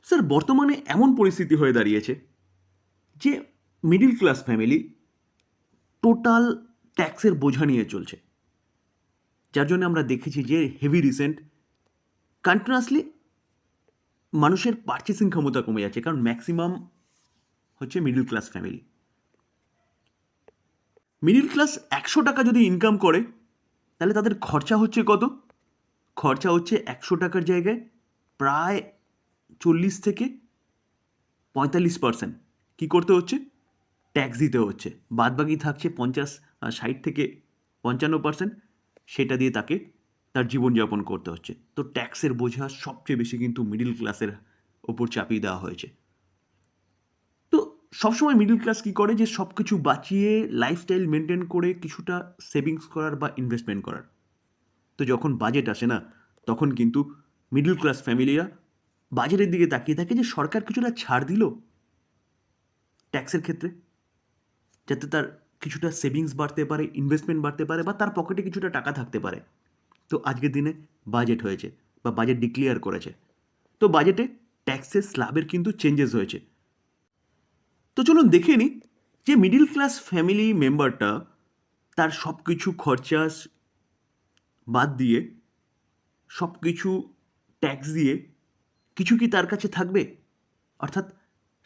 Sir বর্তমানে এমন পরিস্থিতি হয়ে দাঁড়িয়েছে যে মিডল ক্লাস ফ্যামিলি টোটাল ট্যাক্সের বোঝা নিয়ে চলছে, যার জন্য আমরা দেখেছি যে হেভি রিসেন্ট কন্টিনিউয়াসলি মানুষের পারচেসিং ক্ষমতা কমে যাচ্ছে, কারণ ম্যাক্সিমাম হচ্ছে middle class family. Middle class 100 টাকা যদি ইনকাম করে, তাহলে তাদের খরচা হচ্ছে কত? খরচা হচ্ছে 100 টাকার জায়গায় প্রায় 40 থেকে 45% কী করতে হচ্ছে? ট্যাক্স দিতে হচ্ছে। বাদবাকি থাকছে 60 থেকে 55%, সেটা দিয়ে তাকে তার জীবনযাপন করতে হচ্ছে। তো ট্যাক্সের বোঝা সবচেয়ে বেশি কিন্তু মিডল ক্লাসের ওপর চাপিয়ে দেওয়া হয়েছে। তো সবসময় মিডল ক্লাস কী করে, যে সব কিছু বাঁচিয়ে লাইফস্টাইল মেনটেন করে কিছুটা সেভিংস করার বা ইনভেস্টমেন্ট করার। তো যখন বাজেট আসে না, তখন কিন্তু মিডল ক্লাস ফ্যামিলিরা বাজেটের দিকে তাকিয়ে থাকে যে সরকার কিছুটা ছাড় দিল ট্যাক্সের ক্ষেত্রে, যাতে তার কিছুটা সেভিংস বাড়তে পারে, ইনভেস্টমেন্ট বাড়তে পারে, বা তার পকেটে কিছুটা টাকা থাকতে পারে। তো আজকের দিনে বাজেট হয়েছে বা বাজেট ডিক্লেয়ার করেছে, তো বাজেটে ট্যাক্সের স্ল্যাবের কিন্তু চেঞ্জেস হয়েছে। তো চলুন দেখে নিই যে মিডিল ক্লাস ফ্যামিলি মেম্বারটা তার সব কিছু খরচা বাদ দিয়ে, সব কিছু ট্যাক্স দিয়ে কিছু কি তার কাছে থাকবে। অর্থাৎ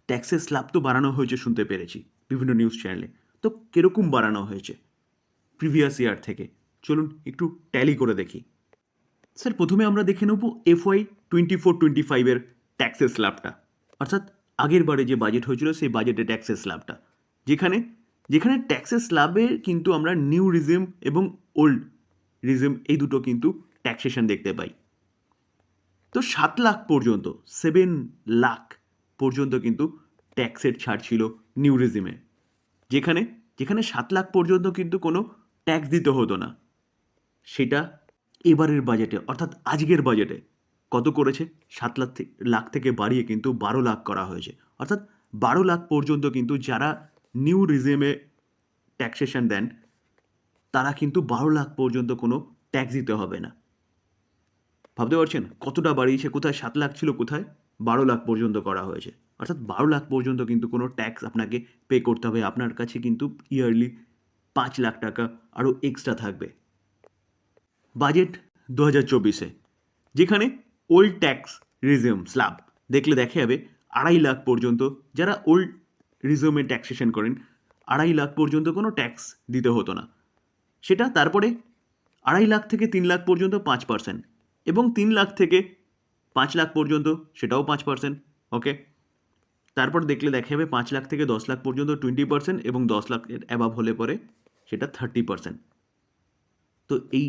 ট্যাক্সের স্ল্যাব তো বাড়ানো হয়েছে শুনতে পেরেছি বিভিন্ন নিউজ চ্যানেলে, তো কীরকম বাড়ানো হয়েছে প্রিভিয়াস ইয়ার থেকে, চলুন একটু ট্যালি করে দেখি। স্যার প্রথমে আমরা দেখে নেব FY 24-25 ট্যাক্সের স্ল্যাবটা, অর্থাৎ আগের বারে যে বাজেট হয়েছিল সেই বাজেটে ট্যাক্সের স্ল্যাবটা, যেখানে যেখানে ট্যাক্সের স্ল্যাবে কিন্তু আমরা নিউ রিজিম এবং ওল্ড রিজিম এই দুটো কিন্তু ট্যাক্সেশন দেখতে পাই। তো 7 লাখ পর্যন্ত, 7 লাখ পর্যন্ত কিন্তু ট্যাক্সের ছাড় ছিল নিউ রিজিমে, যেখানে যেখানে 7 লাখ পর্যন্ত কিন্তু কোনো ট্যাক্স দিতে হতো না। সেটা এবারের বাজেটে, অর্থাৎ আজকের বাজেটে কত করেছে? 7 লাখ থেকে বাড়িয়ে কিন্তু 12 লাখ করা হয়েছে। অর্থাৎ 12 লাখ পর্যন্ত কিন্তু যারা নিউ রিজিমে ট্যাক্সেশন দেন, তারা কিন্তু 12 লাখ পর্যন্ত কোনো ট্যাক্স দিতে হবে না। ভাবতে পারছেন কতটা বাড়িয়েছে? কোথায় 7 লাখ ছিল, কোথায় 12 লাখ পর্যন্ত করা হয়েছে। অর্থাৎ 12 লাখ পর্যন্ত কিন্তু কোনো ট্যাক্স আপনাকে পে করতে হবে। আপনার কাছে কিন্তু ইয়ারলি 5 লাখ টাকা আরও এক্সট্রা থাকবে। বাজেট 2024-এ, যেখানে ওল্ড ট্যাক্স রিজিম স্ল্যাব দেখলে দেখা যাবে 2.5 লাখ পর্যন্ত, যারা ওল্ড রিজিমে ট্যাক্সেশন করেন 2.5 লাখ পর্যন্ত কোনো ট্যাক্স দিতে হতো না। সেটা তারপরে 2.5 লাখ থেকে 3 লাখ পর্যন্ত 5%, এবং 3 লাখ থেকে 5 লাখ পর্যন্ত সেটাও 5%। ওকে, তারপর দেখলে দেখা যাবে 5 লাখ থেকে 10 লাখ পর্যন্ত 20%, এবং 10 লাখের অ্যাবাভ হলে পরে সেটা 30%। তো এই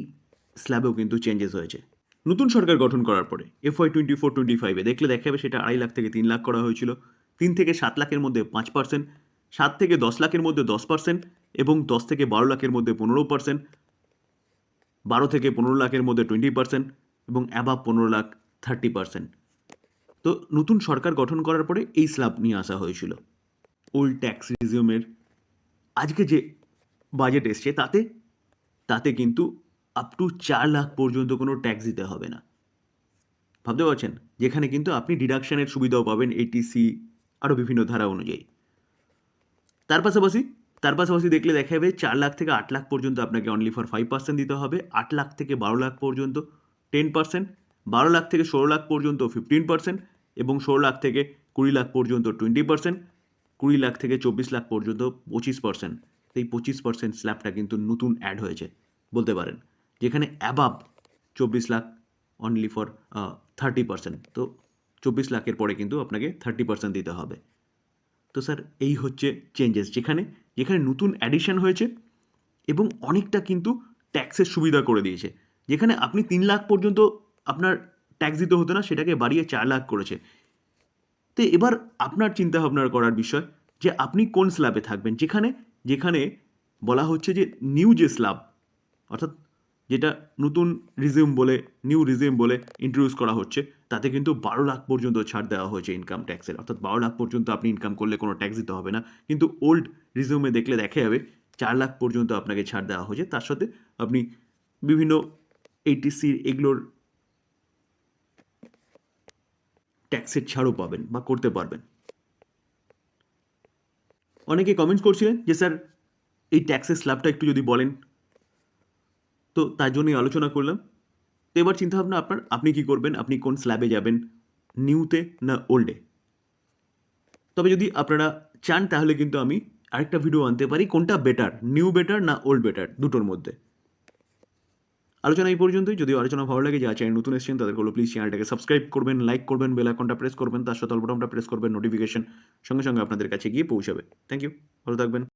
স্ল্যাবেও কিন্তু চেঞ্জেস হয়েছে নতুন সরকার গঠন করার পরে। FY 24-25 দেখলে দেখা যাবে সেটা 2.5 লাখ থেকে 3 লাখ করা হয়েছিল, 3 থেকে 7 লাখের মধ্যে 5%, 7 থেকে 10 লাখের মধ্যে 10%, এবং 10 থেকে 12 লাখের মধ্যে 15%, 12 থেকে 15 লাখের মধ্যে 20%, এবং অ্যাবাভ 15 লাখ 30%। তো নতুন সরকার গঠন করার পরে এই স্ল্যাব নিয়ে আসা হয়েছিল। ওল্ড ট্যাক্স রিজিউমের আজকে যে বাজেট এসছে তাতে কিন্তু আপ টু 4 লাখ পর্যন্ত কোনো ট্যাক্স দিতে হবে না। ভাবতে পারছেন, যেখানে কিন্তু আপনি ডিডাকশনের সুবিধাও পাবেন ATC আরও বিভিন্ন ধারা অনুযায়ী। তার পাশাপাশি দেখলে দেখা যাবে 4 লাখ থেকে 8 লাখ পর্যন্ত আপনাকে অনলি ফর 5% দিতে হবে, 8 লাখ থেকে 12 লাখ পর্যন্ত 10%, 12 লাখ থেকে 16 লাখ পর্যন্ত 15%, এবং 16 লাখ থেকে 20 লাখ পর্যন্ত 20%, 20 লাখ থেকে 24 লাখ পর্যন্ত 25%। এই 25% স্ল্যাবটা কিন্তু নতুন অ্যাড হয়েছে বলতে পারেন, যেখানে অ্যাবাভ 24 লাখ অনলি ফর 30%। তো 24 লাখের পরে কিন্তু আপনাকে 30% দিতে হবে। তো স্যার এই হচ্ছে চেঞ্জেস, যেখানে যেখানে নতুন অ্যাডিশন হয়েছে এবং অনেকটা কিন্তু ট্যাক্সের সুবিধা করে দিয়েছে। যেখানে আপনি 3 লাখ পর্যন্ত আপনার ট্যাক্স দিতে হতো না, সেটাকে বাড়িয়ে 4 লাখ করেছে। তো এবার আপনার চিন্তাভাবনার করার বিষয় যে আপনি কোন স্ল্যাবে থাকবেন। যেখানে যেখানে বলা হচ্ছে যে নিউ যে স্ল্যাব, অর্থাৎ যেটা নতুন নিউ রিজিউম বলে ইন্ট্রোডিউস করা হচ্ছে, তাতে কিন্তু 12 লাখ পর্যন্ত ছাড় দেওয়া হয়েছে ইনকাম ট্যাক্সের। অর্থাৎ 12 লাখ পর্যন্ত আপনি ইনকাম করলে কোনো ট্যাক্স দিতে হবে না। কিন্তু ওল্ড রিজিউমে দেখলে দেখা যাবে 4 লাখ পর্যন্ত আপনাকে ছাড় দেওয়া হয়েছে। তার সাথে আপনি বিভিন্ন ATC এগুলোর ট্যাক্সের ছাড়ও পাবেন বা করতে পারবেন। অনেকে কমেন্টস করছিলেন যে স্যার এই ট্যাক্সের স্ল্যাবটা একটু যদি বলেন, তো তার জন্যই আলোচনা করলাম। তো এবার চিন্তাভাবনা আপনার, আপনি কি করবেন, আপনি কোন স্ল্যাবে যাবেন, নিউতে না ওল্ডে। তবে যদি আপনারা চান তাহলে কিন্তু আমি আরেকটা ভিডিও আনতে পারি, কোনটা বেটার, নিউ বেটার না ওল্ড বেটার, দুটোর মধ্যে। আলোচনা এই পর্যন্তই। যদি আলোচনা ভালো লাগে, যারা চ্যানেল নতুন এসেছেন তাদের প্লিজ চ্যানেলটাকে সাবস্ক্রাইব করবেন, লাইক করবেন, বেল আইকনটা প্রেস করবেন, তার সাথে অল বাটনটা প্রেস করবেন, নোটিফিকেশন সঙ্গে সঙ্গে আপনাদের কাছে গিয়ে পৌঁছাবে। থ্যাংক ইউ, ভালো থাকবেন।